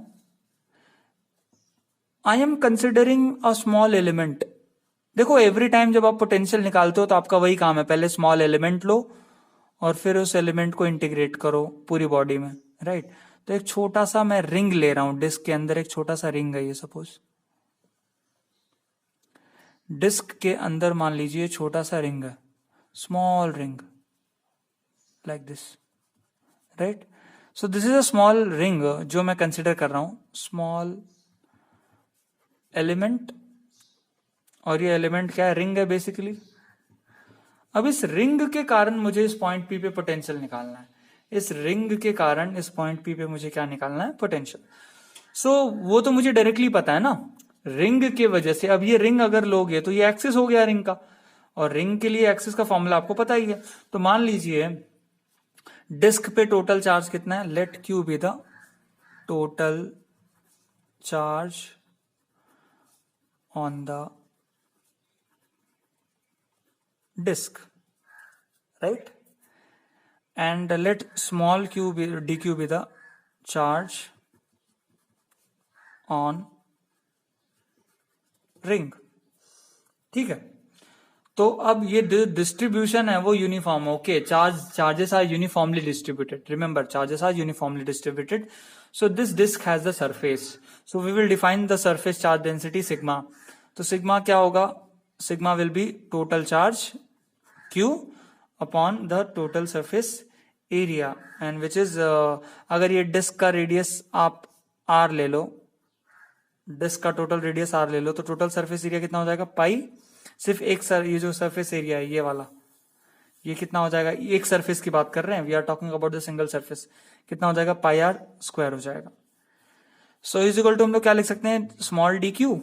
I am considering a small element. देखो एवरी टाइम जब आप पोटेंशियल निकालते हो तो आपका वही काम है, पहले स्मॉल एलिमेंट लो और फिर उस एलिमेंट को इंटीग्रेट करो पूरी बॉडी में, राइट? तो एक छोटा सा मैं रिंग ले रहा हूं, डिस्क के अंदर एक छोटा सा रिंग है ये. सपोज डिस्क के अंदर मान लीजिए छोटा सा रिंग है, small ring like this, right? So this is a small ring जो मैं कंसिडर कर रहा हूं, स्मॉल एलिमेंट. और ये एलिमेंट क्या है? रिंग है बेसिकली. अब इस रिंग के कारण मुझे इस पॉइंट पी पे पोटेंशियल निकालना है. इस रिंग के कारण इस पॉइंट पी पे मुझे क्या निकालना है? पोटेंशियल. सो वो तो मुझे डायरेक्टली पता है ना, रिंग के वजह से. अब ये रिंग अगर लोगे तो ये एक्सिस हो गया रिंग का, और रिंग के लिए एक्सिस का फॉर्मूला आपको पता ही है. तो मान लीजिए डिस्क पे टोटल चार्ज कितना है, let q be the total charge on the disk, right? And let small q be dq be the charge on ring. ठीक है, तो अब ये डिस्ट्रीब्यूशन है वो uniform. Okay, charges are uniformly distributed. Remember, charges are uniformly distributed. So this disk has the surface. So we will define the surface charge density sigma. तो sigma क्या होगा, sigma will be total charge Q upon the total surface area, and which is, अगर ये disk का radius आप R ले लो, disk का टोटल रेडियस R ले लो, तो टोटल सरफेस एरिया कितना हो जाएगा, पाई. सिर्फ एक ये जो सरफेस एरिया है ये वाला, ये कितना हो जाएगा, एक सरफेस की बात कर रहे हैं, we are talking about the single surface, कितना हो जाएगा, पाई R स्क्वायर हो जाएगा. सो इज इक्वल टू हम लोग क्या लिख सकते हैं, स्मॉल डी क्यू,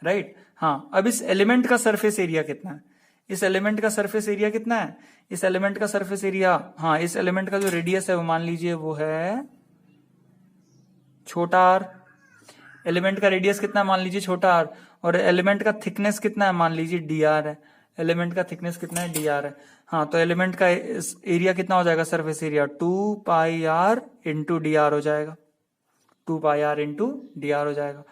राइट. हाँ, अब इस एलिमेंट का सरफेस एरिया कितना है, इस एलिमेंट का सरफेस एरिया कितना है, इस एलिमेंट का सरफेस एरिया, हाँ, इस एलिमेंट का जो रेडियस है वो मान लीजिए वो है छोटा r. एलिमेंट का रेडियस कितना है, मान लीजिए छोटा r. और एलिमेंट का थिकनेस कितना है, मान लीजिए dr है. एलिमेंट का थिकनेस कितना है, dr है. हाँ, तो एलिमेंट का एरिया कितना हो जाएगा, सरफेस एरिया 2 पाई r इंटू dr हो जाएगा, 2 पाई r इंटू dr हो जाएगा.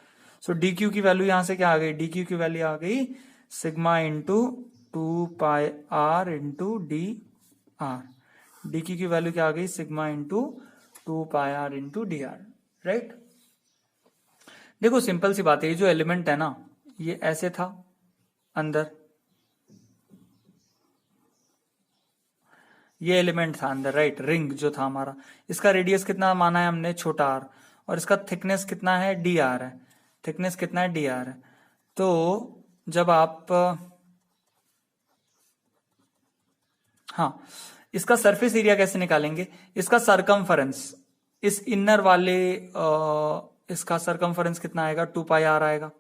सो dq की वैल्यू यहां से क्या आ गई, dq की वैल्यू आ गई sigma into 2 pi r into d are. D की वैल्यू क्या आ गई, sigma into 2 pi r into d are, right. देखो सिंपल सी बात है, ये जो एलिमेंट है ना, ये ऐसे था अंदर, ये एलिमेंट था अंदर, राइट. रिंग जो था हमारा, इसका रेडियस कितना माना है हमने, छोटा r, और इसका थिकनेस कितना है, डी आर है. थिकनेस कितना है, डी आर है. तो जब आप, हाँ, इसका सरफेस एरिया कैसे निकालेंगे, इसका सरकमफरेंस, इस इनर वाले इसका सरकमफरेंस कितना आएगा, 2 पाई आर आएगा,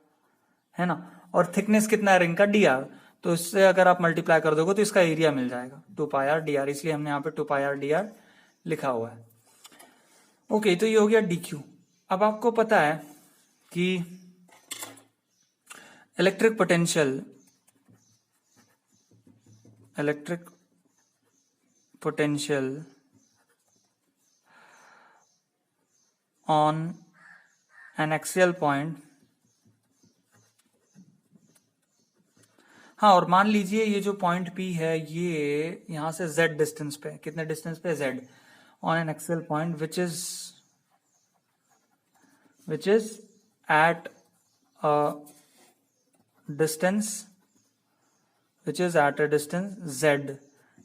है ना. और थिकनेस कितना है रिंग का, डी आर. तो इससे अगर आप मल्टीप्लाई कर दोगे तो इसका एरिया मिल जाएगा 2 पाई आर डी आर, इसलिए हमने यहाँ पे 2 पाई आर डी आर लिखा हुआ है. ओके, तो ये हो गया डी क्यू. अब आपको पता है कि electric potential on an axial point. हाँ, और मान लीजिए ये जो पॉइंट P है ये यहां से Z डिस्टेंस पे, कितने डिस्टेंस पे, Z, on an axial point which is at a distance Z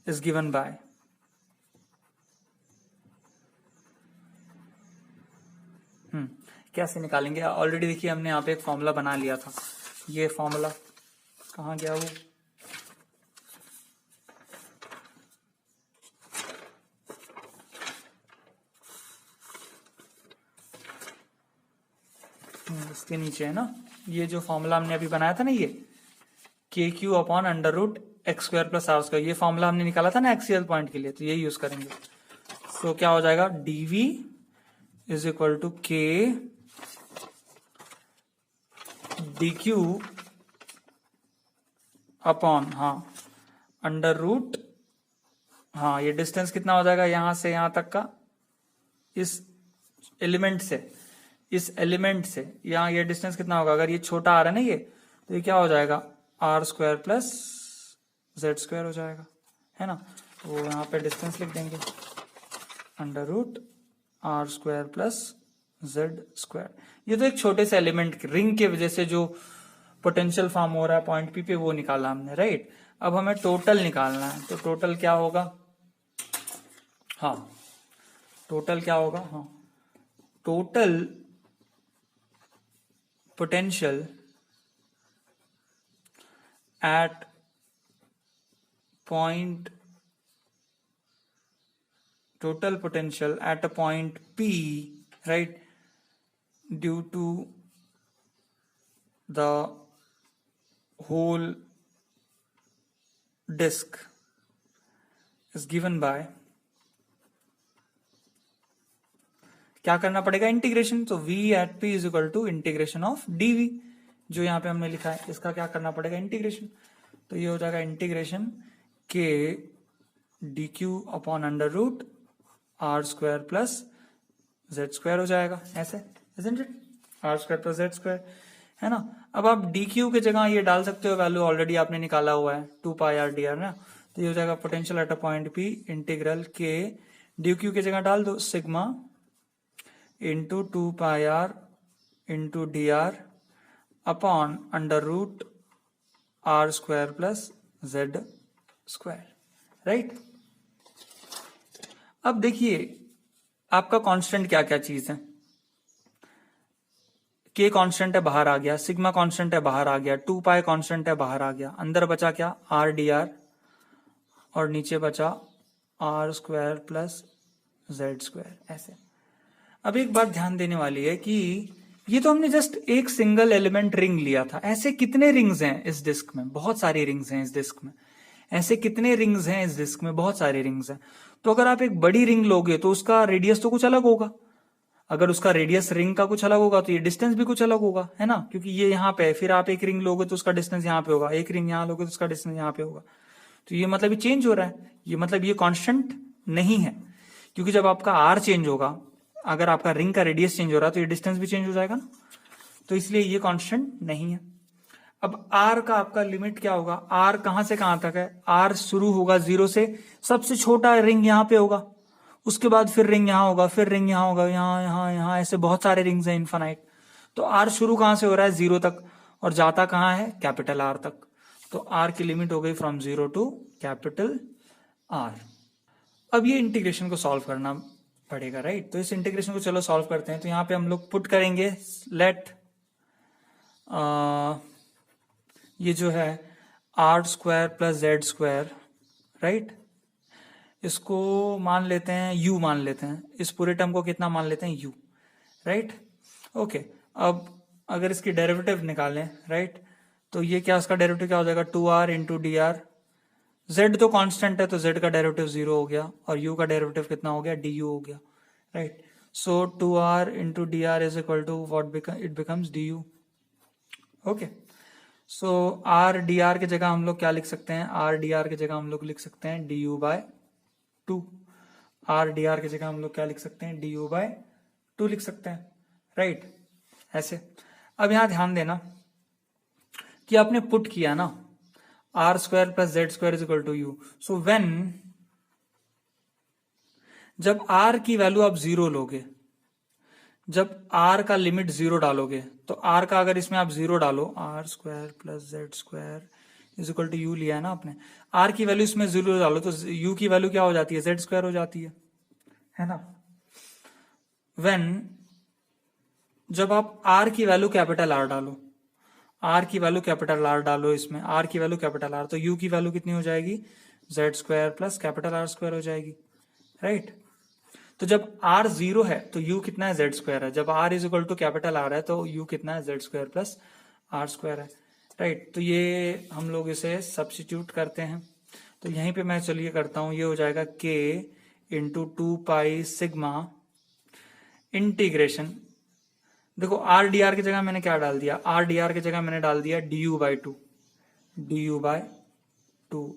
is given by, कैसे निकालेंगे, ऑलरेडी देखिए हमने यहाँ पे एक फॉर्मूला बना लिया था. ये फॉर्मूला कहाँ गया वो, इसके नीचे है ना. ये जो फॉर्मूला हमने अभी बनाया था ना, ये k q upon under root x square plus are square, ये फॉर्मूला हमने निकाला था ना एक्सियल पॉइंट के लिए, तो ये यूज करेंगे. तो क्या हो जाएगा, डीवी इज इक्वल टू के डी क्यू अपॉन, हाँ, अंडर रूट, हाँ, ये डिस्टेंस कितना हो जाएगा यहां से यहां तक का, इस एलिमेंट से यहाँ ये डिस्टेंस कितना होगा, अगर ये छोटा आ रहा है ना ये, तो ये क्या हो जाएगा, are square plus z square हो जाएगा, है ना. तो यहाँ पे डिस्टेंस लिख देंगे under root are square plus z square. ये तो एक छोटे से एलिमेंट की रिंग के वजह से जो पोटेंशियल फॉर्म हो रहा है पॉइंट पी पे, वो निकाला हमने, राइट. अब हमें टोटल निकालना है, तो टोटल क्या होगा, हाँ, टोटल क्या होगा, हाँ, total potential at point, total potential at a point P, right, due to the whole disk is given by क्या करना पड़ेगा, इंटीग्रेशन। तो v at p is equal to integration of dv, जो यहाँ पे हमने लिखा है, इसका क्या करना पड़ेगा, इंटीग्रेशन। तो ये हो जाएगा integration k dq upon under root are square plus z square हो जाएगा, ऐसे, isn't it? R square plus z square, है ना। अब आप dq की जगह ये डाल सकते हो, वैल्यू ऑलरेडी आपने निकाला हुआ है 2 पाई आर डी आर ना। तो ये हो जाएगा potential at a point p integral k dq की जगह डाल दो sigma into 2 pi r into d r upon under root are square plus z square, right. अब देखिए आपका कांस्टेंट क्या क्या चीज है, के कांस्टेंट है बाहर आ गया, सिग्मा कांस्टेंट है बाहर आ गया, 2 पाई कांस्टेंट है बाहर आ गया, अंदर बचा क्या, आर डी आर, और नीचे बचा r square plus z square, ऐसे। अब एक बात ध्यान देने वाली है कि ये तो हमने जस्ट एक सिंगल एलिमेंट रिंग लिया था, ऐसे कितने रिंग्स हैं इस डिस्क में, बहुत सारी रिंग्स हैं इस डिस्क में। ऐसे कितने रिंग्स हैं इस डिस्क में, बहुत सारे रिंग्स हैं। तो अगर आप एक बड़ी रिंग लोगे तो उसका रेडियस तो कुछ अलग होगा, अगर उसका रेडियस रिंग का कुछ अलग होगा तो ये डिस्टेंस भी कुछ अलग होगा, है ना, क्योंकि ये यहाँ पे है। फिर आप एक रिंग लोगे तो उसका डिस्टेंस यहाँ पे होगा, एक रिंग यहाँ लोगे तो उसका डिस्टेंस यहाँ पे होगा। तो ये मतलब ये चेंज हो रहा है, ये मतलब ये कांस्टेंट नहीं है, क्योंकि जब आपका आर चेंज होगा, अगर आपका रिंग का रेडियस चेंज हो रहा है तो ये डिस्टेंस भी चेंज हो जाएगा ना, तो इसलिए ये कांस्टेंट नहीं है। अब आर का आपका लिमिट क्या होगा, आर कहां से कहां तक है, आर शुरू होगा 0 से, सबसे छोटा रिंग यहाँ पे होगा, उसके बाद फिर रिंग यहाँ होगा, फिर रिंग यहाँ होगा, यहाँ यहाँ यहाँ, ऐसे बहुत सारे रिंग्स हैं इनफाइनाइट। तो आर शुरू कहां से हो रहा है, 0 तक, और जाता कहां है, कैपिटल आर तक। तो आर की लिमिट हो गई फ्रॉम 0 टू कैपिटल आर। अब ये इंटीग्रेशन को सॉल्व करना पड़ेगा, राइट। तो इस इंटीग्रेशन को चलो सॉल्व करते हैं। तो यहाँ पे हम लोग पुट करेंगे, लेट ये जो है r square plus z square, right, इसको मान लेते हैं u मान लेते हैं, इस पूरे टर्म को कितना मान लेते हैं, u, राइट। ओके, अब अगर इसकी डेरिवेटिव निकालें, राइट, तो ये क्या, इसका डेरिवेटिव क्या हो जाएगा, 2r into d are, z तो कांस्टेंट है तो z का डेरिवेटिव 0 हो गया, और u का डेरिवेटिव कितना हो गया, du हो गया, right. So 2r into d r is equal to what it becomes du। Okay, so r dr की जगह हम लोग क्या लिख सकते हैं, r dr की जगह हम लोग लिख सकते हैं du बाय 2, r dr की जगह हम लोग क्या लिख सकते हैं, du बाय 2 लिख सकते हैं, राइट, ऐसे। अब यहां ध्यान देना कि आपने पुट किया ना r square plus z square is equal to u. So when, जब r की वैल्यू आप 0 लोगे, जब r का लिमिट 0 डालोगे, तो r का अगर इसमें आप 0 डालो, r square plus z square is equal to u लिया है ना आपने, r की वैल्यू इसमें 0 डालो तो u की वैल्यू क्या हो जाती है, जेड स्क्वायर हो जाती है ना। व्हेन, जब आप r की वैल्यू कैपिटल R डालो, r की वैल्यू कैपिटल R डालो, इसमें r की वैल्यू कैपिटल R, तो u की वैल्यू कितनी हो जाएगी, Z square plus capital R square हो जाएगी, राइट। तो जब r 0 है तो u कितना है, जेड स्क्वायर है, जब r is equal to capital R है तो u कितना है, z square plus R square है, राइट। तो ये हम लोग इसे सब्स्टिट्यूट करते हैं, तो यहीं पे मैं चलिए करता हूं, ये हो जाएगा k into 2 pi sigma integration, देखो आर डी आर की जगह मैंने क्या डाल दिया, आर डी आर की जगह मैंने डाल दिया du by 2, du by 2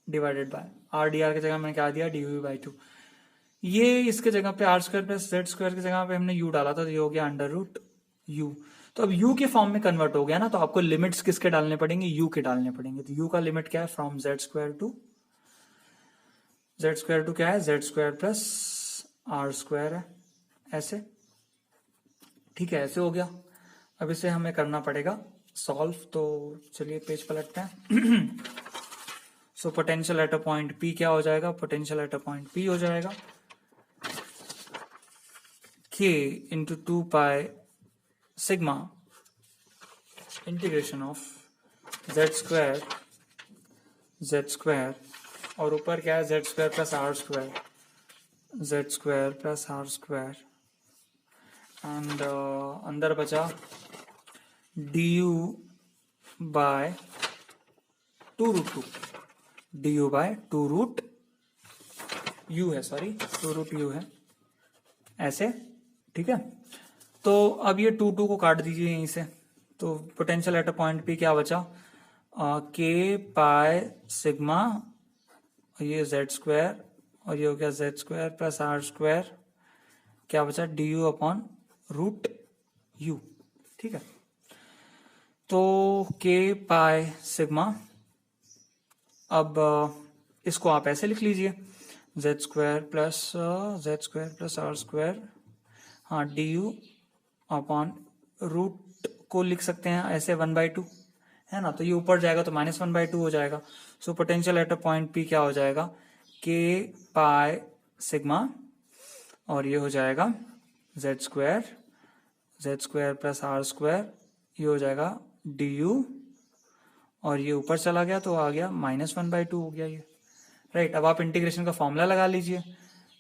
divided by, r d r की जगह मैंने क्या दिया, du बाई 2। ये इसके जगह पे r square plus z square की जगह पे हमने u डाला था, तो ये हो गया अंडर रूट u। तो अब u के फॉर्म में कन्वर्ट हो गया ना, तो आपको लिमिट्स किसके डालने पड़ेंगे, u के डालने पड़ेंगे। तो u का लिमिट क्या है, फ्रॉम जेड स्क्वायर टू क्या है, z square plus are square है, ऐसे, ठीक है, ऐसे हो गया। अब इसे हमें करना पड़ेगा सॉल्व, तो चलिए पेज पलटते हैं। So potential at a point P क्या हो जाएगा, potential at a point P हो जाएगा K into 2 pi sigma integration of z square, और ऊपर क्या है, z square plus are square, z square plus are square, and अंदर बचा du by 2 root 2, du by 2 root u है, sorry 2 root u है, ऐसे, ठीक है। तो अब ये 2 को काट दीजिए यहीं से, तो potential at a point P क्या बचा, के पाई सिग्मा, ये जेड स्क्वायर, और ये हो गया z square plus are square, क्या बचा d u upon root u. ठीक है, तो के पाई सिग्मा, अब इसको आप ऐसे लिख लीजिए, z square plus are square, हाँ डी यू अपॉन रूट को लिख सकते हैं ऐसे 1/2, है ना, तो ये ऊपर जाएगा तो -1/2 हो जाएगा। सो potential at a point P क्या हो जाएगा, के पाई सिग्मा, और ये हो जाएगा z square plus are square, ये हो जाएगा डी यू, और ये ऊपर चला गया तो आ गया -1/2 हो गया ये, राइट। अब आप इंटीग्रेशन का फॉर्मूला लगा लीजिए,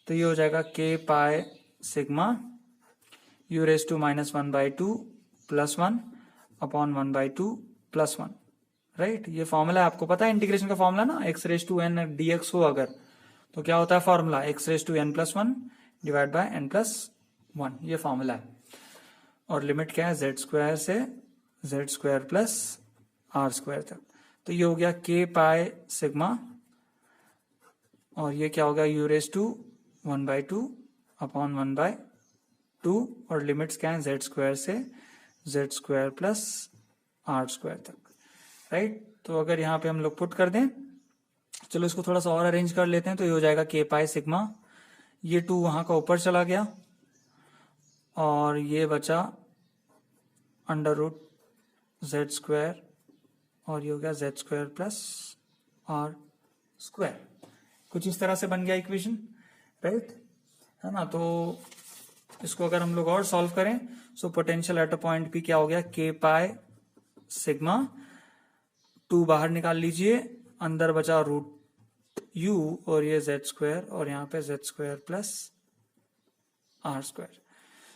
तो ये हो जाएगा k pi sigma u raise to -1/2 plus 1 upon 1/2 plus 1, right. ये फॉर्मूला आपको पता है इंटीग्रेशन का फॉर्मूला ना, x raise to n dx हो अगर, तो क्या होता है formula, x raise to n plus 1 divide by n plus 1, ये फॉर्मूला है। और लिमिट क्या है, जेड स्क्वायर से z square plus are square तक, तो ये हो गया के पाई सिग्मा, और ये क्या होगा यू रेज टू 1/2 अपॉन 1/2, और लिमिट्स क्या है जेड स्क्वायर से z square plus are square तक, राइट। तो अगर यहाँ पे हम लोग पुट कर दें, चलो इसको थोड़ा सा और अरेंज कर लेते हैं, तो ये हो जाएगा के पाई सिग्मा, ये 2 वहां का ऊपर चला गया, और ये बचा अंडर रूट जेड स्क्वायर, और ये हो गया z square plus are square, कुछ इस तरह से बन गया इक्वेशन, राइट, है ना। तो इसको अगर हम लोग और सॉल्व करें, सो potential at a point P क्या हो गया, के पाई सिग्मा, 2 बाहर निकाल लीजिए, अंदर बचा रूट यू, और ये जेड स्क्वायर, और यहाँ पे z square plus are square.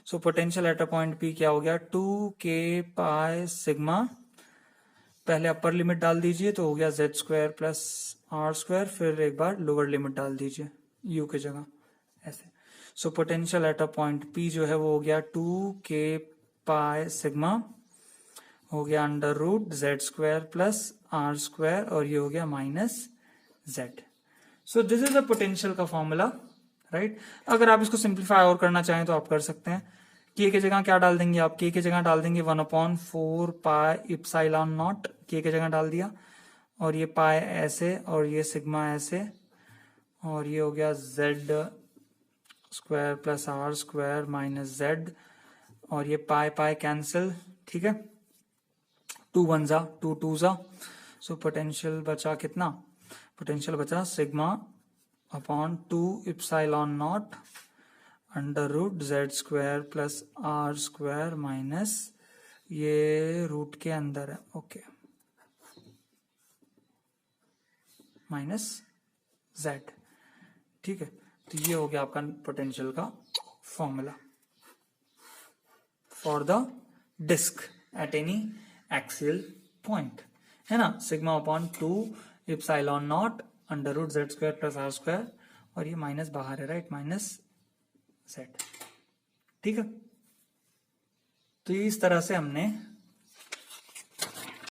So potential at a point P क्या हो गया, 2 के पाई सिग्मा, पहले अपर लिमिट डाल दीजिए तो हो गया z square plus are square, फिर एक बार लोअर लिमिट डाल दीजिए यू की जगह ऐसे। सो potential at a point P जो है वो हो गया 2 के पाई सिग्मा, हो गया under root z square plus are square, और ये हो गया minus z. So this is the potential का फॉर्मूला, राइट। अगर आप इसको सिंप्लीफाई और करना चाहें तो आप कर सकते हैं, के की जगह क्या डाल देंगे आप, के की जगह डाल देंगे 1/4 पाई इप्सिलॉन नॉट, के की जगह डाल दिया, और ये पाई ऐसे, और ये सिग्मा ऐसे, और ये हो गया z square plus are square minus z, और ये पाई पाई कैंसिल, ठीक है, 2 1 जा 2 2 जा। सो पोटेंशियल बचा कितना, पोटेंशियल बचा sigma upon 2 epsilon naught under root z square plus are square minus, ये रूट के अंदर है, ओके, माइनस जेड, ठीक है। तो ये हो गया आपका पोटेंशियल का formula for the disk at any axial point, है ना, sigma upon 2 epsilon naught under root z square plus are square, और ये माइनस बाहर है, राइट, माइनस जेड, ठीक है। तो इस तरह से हमने